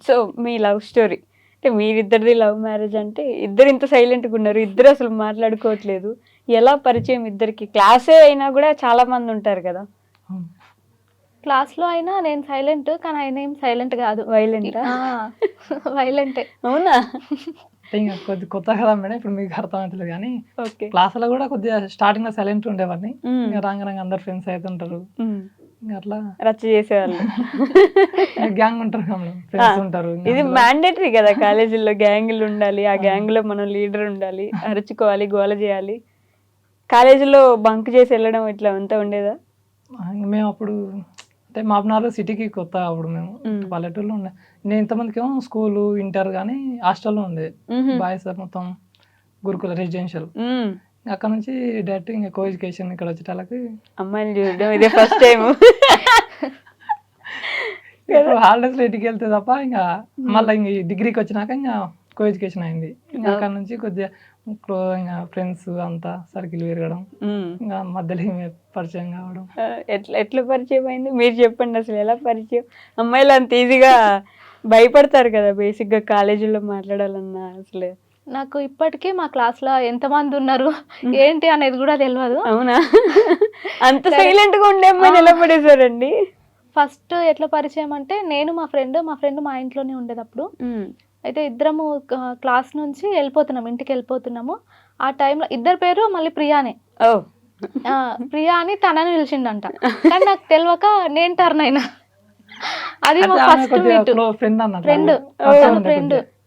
So మీ love story అంటే మీరిద్దరిది love marriage అంటే ఇద్దరు ఇంత సైలెంట్గా ఉన్నారు, ఇద్దరు అసలు మాట్లాడుకోవట్లేదు. ఎలా పరిచయం ఇద్దరికి? క్లాసే అయినా కూడా చాలా మంది ఉంటారు కదా. అవును. క్లాస్లో అయినా నేను సైలెంట్, కానీ ఆయన ఏం సైలెంట్ కాదు, వైలెంటా? వైలెంటే. అవునా? అంటే ఇంకా కొత్త కదా మేడం, ఇప్పుడు మీకు అర్థమవుతలేదు కానీ ఓకే. క్లాసులో కూడా కొద్దిగా స్టార్టింగ్ లో సైలెంట్ ఉండేవాడిని. ఇంకా రాంగ అందరు ఫ్రెండ్స్ అవుతుంటారు, ఇంకా అట్లా రచ్చ చేసేవాళ్ళు. గ్యాంగ్ ఉంటారు కదా మేడం, ఫ్రెండ్స్ ఉంటారు. ఇంకా ఇది అందులో మ్యాండేటరీ కదా, కాలేజీల్లో గ్యాంగులు ఉండాలి, ఆ గ్యాంగ్ లో మనం లీడర్ ఉండాలి, అరుచుకోవాలి, గోల చేయాలి. కాలేజీలో బంక్ చేసి వెళ్ళడం ఇట్లా అంతా ఉండేదా? ఇంకా మేము అప్పుడు అంటే మాపనాలు సిటీకి కొత్త, అప్పుడు మేము పల్లెటూరులో ఉండే. నేను ఇంతమందికి ఏమో స్కూలు ఇంటర్ కానీ హాస్టల్లో ఉండే, బాయ్స్ మొత్తం గురుకుల రెసిడెన్షియల్. అక్కడ నుంచి డైరెక్ట్ ఇంకా కో ఎడ్యుకేషన్ ఇక్కడ వచ్చేటాలకి అమ్మాయిని చూడడం ఇదే ఫస్ట్ టైం. ఇప్పుడు హాలిడేస్ ఇంటికి వెళ్తే తప్ప ఇంకా మళ్ళీ ఇంక డిగ్రీకి వచ్చినాక ఇంకా కో ఎడ్యుకేషన్ అయింది. ఇంకా అక్కడ నుంచి కొద్దిగా ఇంకా ఫ్రెండ్స్ అంతా సర్కిల్ పెరగడం, ఇంకా మధ్యలో ఈమె పరిచయం కావడం. ఎట్లా పరిచయం అయింది మీరు చెప్పండి, అసలు ఎలా పరిచయం? అమ్మాయిలు అంత ఈజీగా భయపడతారు కదా బేసిక్ గా కాలేజీలో మాట్లాడాలన్నా. అసలు నాకు ఇప్పటికీ మా క్లాస్లో ఎంతమంది ఉన్నారు ఏంటి అనేది కూడా తెలియదు. అవునా? అంత సైలెంట్ గా ఉండే అమ్మాయిని ఎలా పడేశారండి? ఫస్ట్ ఎట్లా పరిచయం అంటే, నేను మా ఫ్రెండ్ మా ఇంట్లోనే ఉండేటప్పుడు, అయితే ఇద్దరము క్లాస్ నుంచి వెళ్ళిపోతున్నాము, ఇంటికి వెళ్ళిపోతున్నాము. ఆ టైంలో ఇద్దరు పేరు మళ్ళీ ప్రియానే. ఓ, ప్రియా అని తనని పిలిచిండంట, కానీ నాకు తెలియక నేను టర్న్ అయినా. అది మా ఫస్ట్ మీట్. ఫ్రెండ్ అన్నట్టు ఫ్రెండ్ పరిచయం ఉండే ఫ్రెండ్ కొద్దిగా.